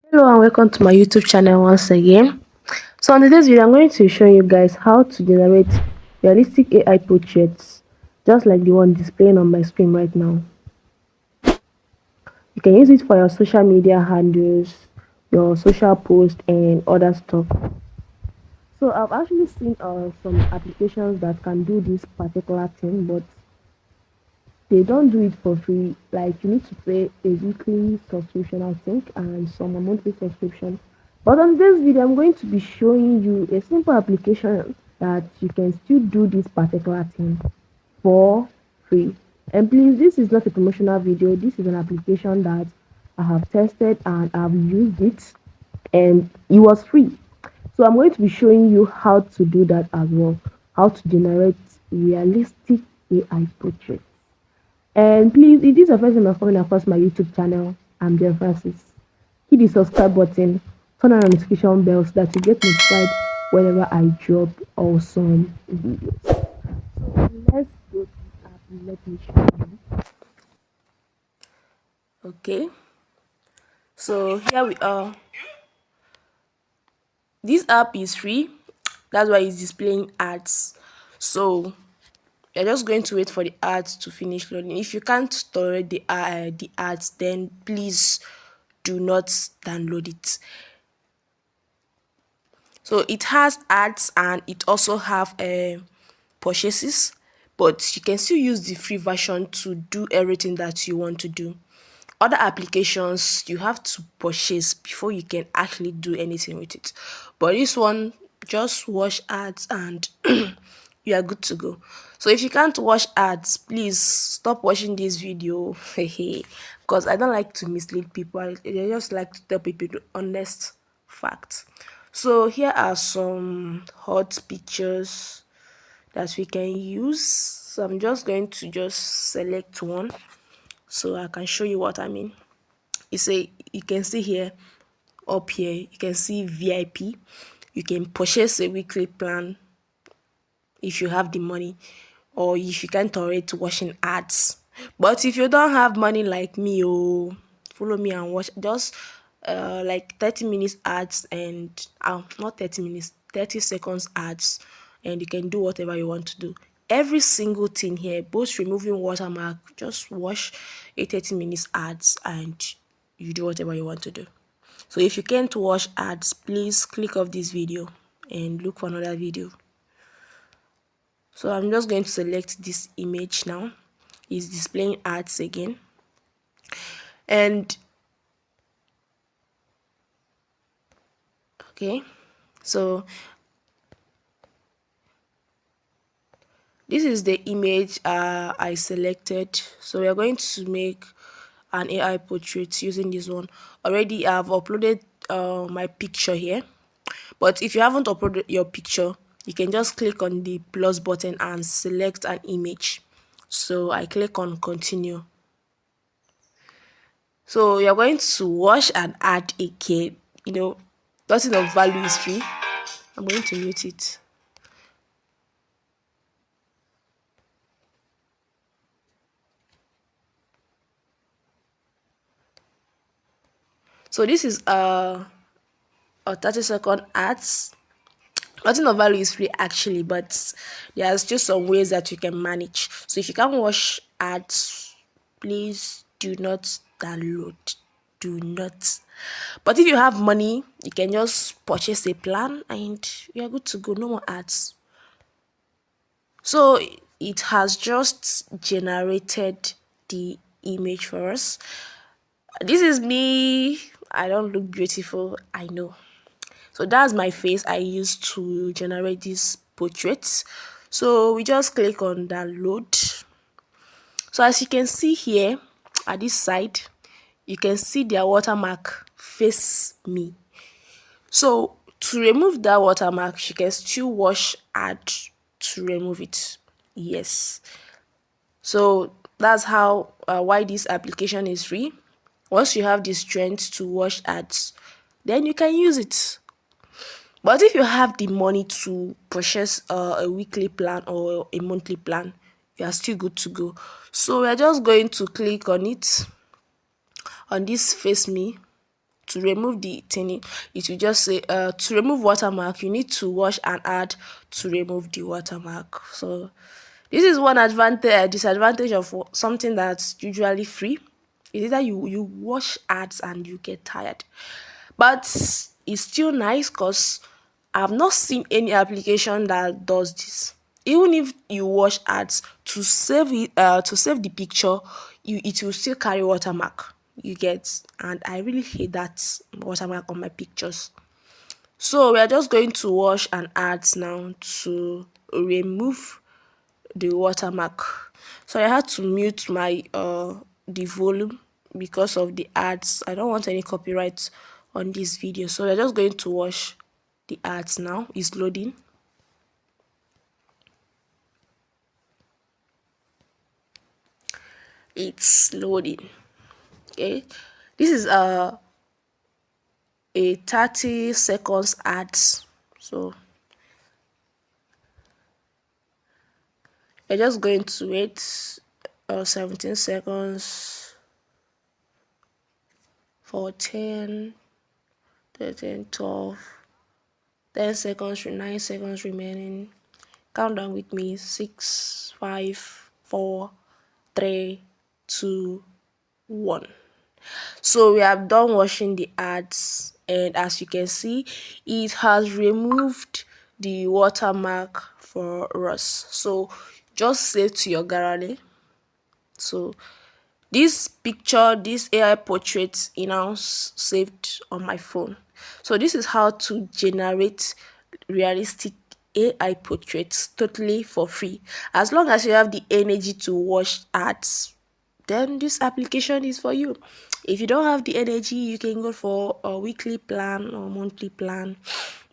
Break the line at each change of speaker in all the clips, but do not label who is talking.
Hello and welcome to my YouTube channel once again. So on today's video, I'm going to show you guys how to generate realistic AI portraits, just like the one displaying on my screen right now. You can use it for your social media handles, your social posts, and other stuff. So I've actually seen some applications that can do this particular thing, but they don't do it for free. Like you need to pay a weekly subscription, I think, and some a monthly subscription. But on this video, I'm going to be showing you a simple application that you can still do this particular thing for free. And please, this is not a promotional video. This is an application that I have tested and I've used it, and it was free. So I'm going to be showing you how to do that as well. How to generate realistic AI portraits. And please, if this is the first time you're coming across my YouTube channel, I'm Dear Francis. Hit the subscribe button, turn on the notification bell so that you get notified whenever I drop awesome videos. So let's go to the app and let me show you. Okay, so here we are. This app is free. That's why it's displaying ads. So you're just going to wait for the ads to finish loading. If you can't tolerate the ads, then please do not download it. So it has ads and it also have purchases, but you can still use the free version to do everything that you want to do. Other applications you have to purchase before you can actually do anything with it, but this one, just watch ads and you are good to go. So if you can't watch ads, please stop watching this video because I don't like to mislead people. I just like to tell people the honest facts. So here are some hot pictures that we can use. So I'm just going to just select one so I can show you what I mean. You can see here, up here, you can see VIP. You can purchase a weekly plan if you have the money, or if you can't tolerate watching ads. But if you don't have money like me, follow me and watch just like 30 minutes ads, and not 30 minutes, 30 seconds ads, and you can do whatever you want to do. Every single thing here, both removing watermark, just watch a 30 minutes ads and you do whatever you want to do. So if you can't watch ads, please click off this video and look for another video. So I'm just going to select this image now. It's displaying ads again. And okay, so this is the image I selected. So we are going to make an AI portrait using this one. Already I've uploaded my picture here, but if you haven't uploaded your picture, you can just click on the plus button and select an image. So I click on continue. So you're going to watch and add again. Nothing of value is free. I'm going to mute it. So this is a 30-second ads. Nothing of value is free actually, but there's just some ways that you can manage. So if you can't watch ads, please do not download. Do not. But if you have money, you can just purchase a plan and you're good to go. No more ads. So it has just generated the image for us. This is me. I don't look beautiful, I know. So that's my face I used to generate this portrait. So we just click on download. So as you can see here at this side, you can see their watermark face me. So to remove that watermark, you can still watch ad to remove it. Yes. So that's how why this application is free. Once you have the strength to watch ads, then you can use it. But if you have the money to purchase a weekly plan or a monthly plan, you are still good to go. So we're just going to click on it, on this face me. to remove the thing, it will just say to remove watermark you need to wash and add to remove the watermark. So this is one advantage disadvantage of something that's usually free. Is either you watch ads and you get tired, but it's still nice because I've not seen any application that does this. Even if you watch ads to save it, to save the picture, it will still carry watermark. You get, and I really hate that watermark on my pictures. So we are just going to wash and ads now to remove the watermark. So I had to mute my the volume because of the ads. I don't want any copyright on this video, so we're just going to wash the ads now. It's loading. It's loading. Okay, this is a 30 seconds ads. So we're just going to wait 17 seconds, 14, 13, 12, 10 seconds, 9 seconds remaining. Count down with me. 6, 5, 4, 3, 2, 1. So we have done washing the ads, and as you can see, it has removed the watermark for us. So just save to your gallery. So this picture, this AI portrait, now saved on my phone. So this is how to generate realistic AI portraits totally for free. As long as you have the energy to watch ads, then this application is for you. If you don't have the energy, you can go for a weekly plan or monthly plan.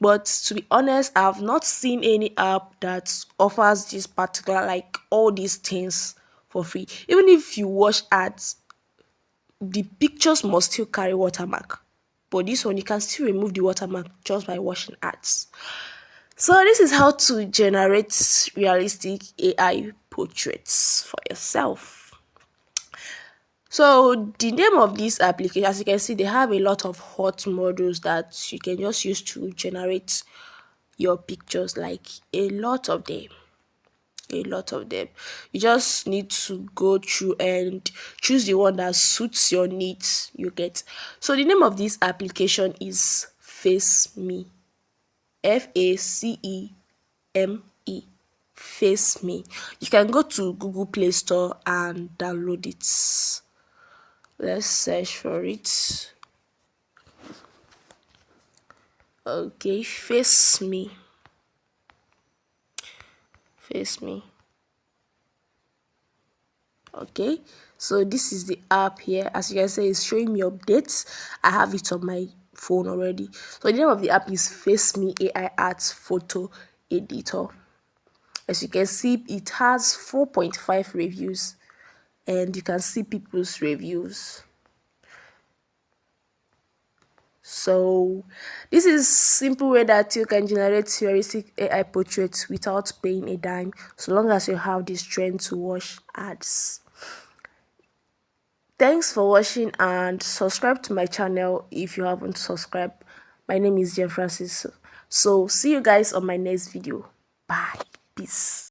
But to be honest, I've not seen any app that offers this particular, like all these things for free. Even if you watch ads, the pictures must still carry watermark. But this one, you can still remove the watermark just by watching ads. So this is how to generate realistic AI portraits for yourself. So the name of this application, as you can see, they have a lot of hot models that you can just use to generate your pictures, like a lot of them. You just need to go through and choose the one that suits your needs. You get. So the name of this application is Face Me. FACEME. Face Me. You can go to Google Play Store and download it. Let's search for it. Okay, Face Me. Face Me. Okay, so this is the app here. As you can see, it's showing me updates. I have it on my phone already. So the name of the app is Face Me AI Art Photo Editor. As you can see, it has 4.5 reviews, and you can see people's reviews. So this is simple way that you can generate realistic AI portraits without paying a dime, so long as you have the strength to watch ads. Thanks for watching, and subscribe to my channel if you haven't subscribed. My name is Jen Francis. So see you guys on my next video. Bye. Peace.